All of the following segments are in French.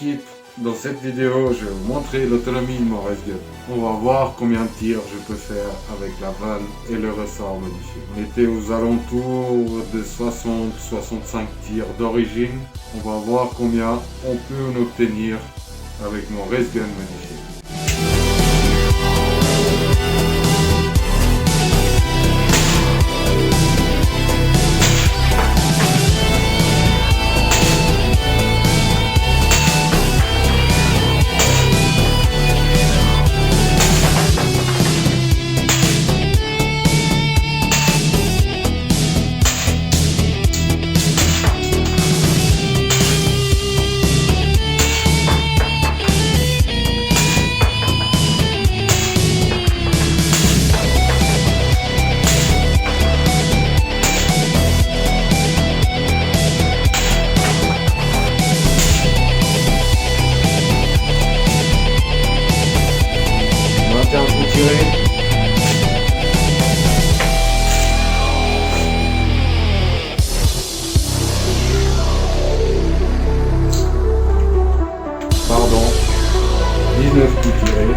l'équipe. Dans cette vidéo, je vais vous montrer l'autonomie de mon race-gun. On va voir combien de tirs je peux faire avec la vanne et le ressort modifié. On était aux alentours de 60-65 tirs d'origine. On va voir combien on peut en obtenir avec mon race-gun modifié. Pardon, 19 coups tirés.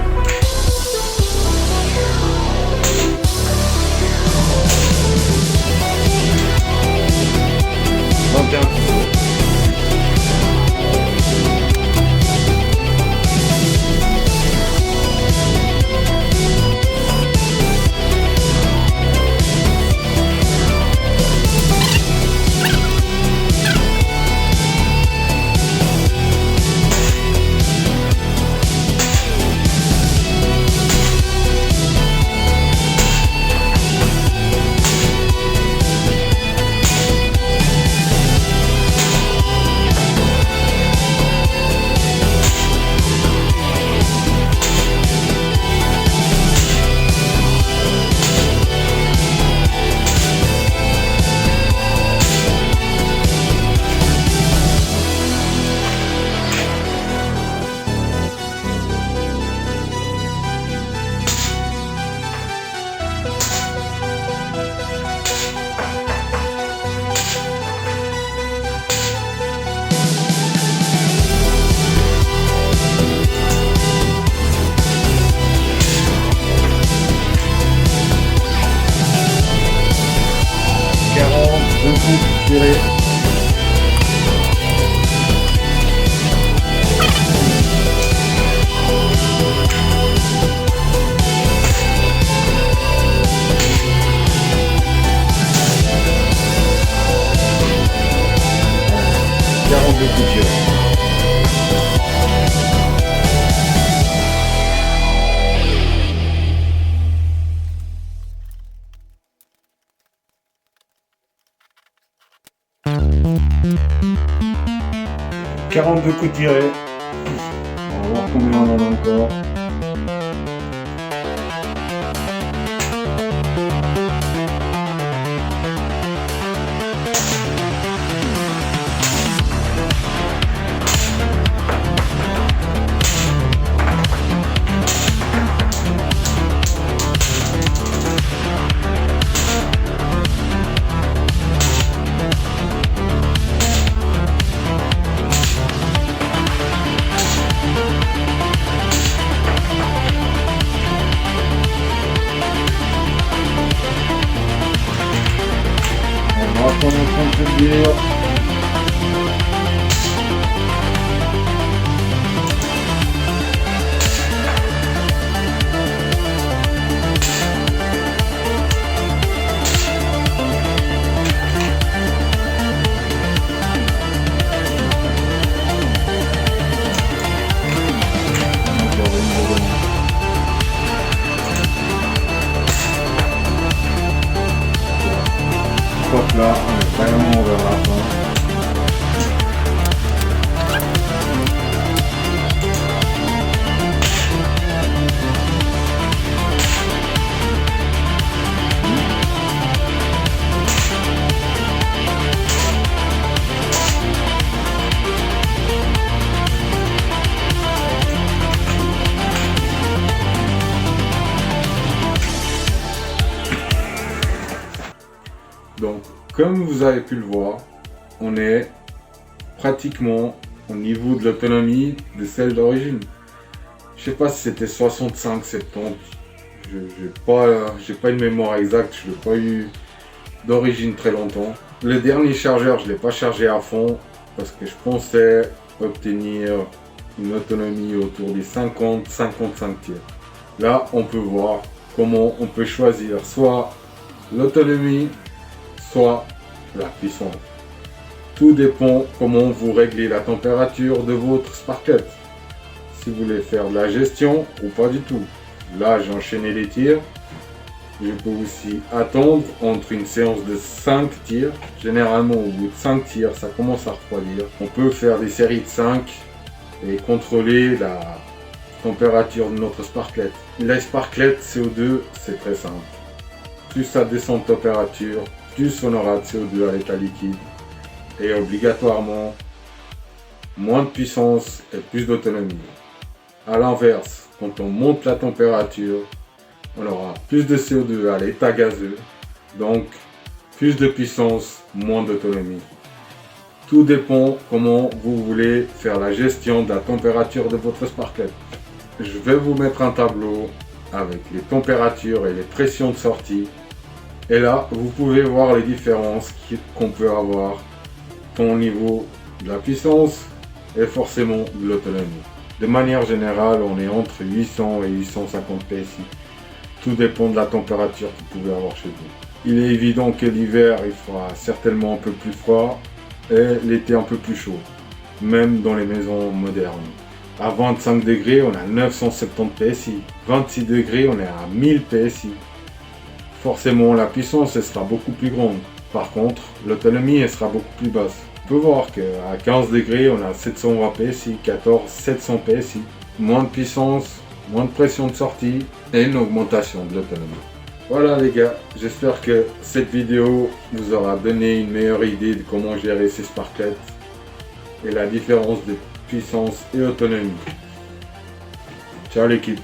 Tiré. Coups tirés. « 42 coups tirés. On va voir combien on en a encore. On est en train de se dire. Là, on est vraiment vers la fin. Donc, comme vous avez pu le voir, on est pratiquement au niveau de l'autonomie de celle d'origine. Je sais pas si c'était 65, 70. J'ai pas une mémoire exacte, je l'ai pas eu d'origine très longtemps. Le dernier chargeur, je l'ai pas chargé à fond parce que je pensais obtenir une autonomie autour des 50-55 tirs. Là, on peut voir comment on peut choisir soit l'autonomie, soit la puissance. Tout dépend comment vous réglez la température de votre sparklet. Si vous voulez faire de la gestion ou pas du tout. Là, j'ai enchaîné les tirs. Je peux aussi attendre entre une séance de 5 tirs. Généralement, au bout de 5 tirs, ça commence à refroidir. On peut faire des séries de 5 et contrôler la température de notre sparklet. La sparklet CO2, c'est très simple. Plus ça descend de température, plus on aura de CO2 à l'état liquide. Et obligatoirement, moins de puissance et plus d'autonomie. A l'inverse, quand on monte la température, on aura plus de CO2 à l'état gazeux, donc plus de puissance, moins d'autonomie. Tout dépend comment vous voulez faire la gestion de la température de votre sparklet. Je vais vous mettre un tableau avec les températures et les pressions de sortie. Et là, vous pouvez voir les différences qu'on peut avoir au niveau de la puissance et forcément de l'autonomie. De manière générale, on est entre 800 et 850 PSI. Tout dépend de la température que vous pouvez avoir chez vous. Il est évident que l'hiver, il fera certainement un peu plus froid et l'été un peu plus chaud, même dans les maisons modernes. À 25 degrés, on a 970 PSI. 26 degrés, on est à 1000 PSI. Forcément, la puissance elle sera beaucoup plus grande. Par contre, l'autonomie elle sera beaucoup plus basse. On peut voir qu'à 15 degrés, on a 720 PSI, 14, 700 PSI. Moins de puissance, moins de pression de sortie et une augmentation de l'autonomie. Voilà les gars, j'espère que cette vidéo vous aura donné une meilleure idée de comment gérer ces sparklets et la différence de puissance et autonomie. Ciao l'équipe.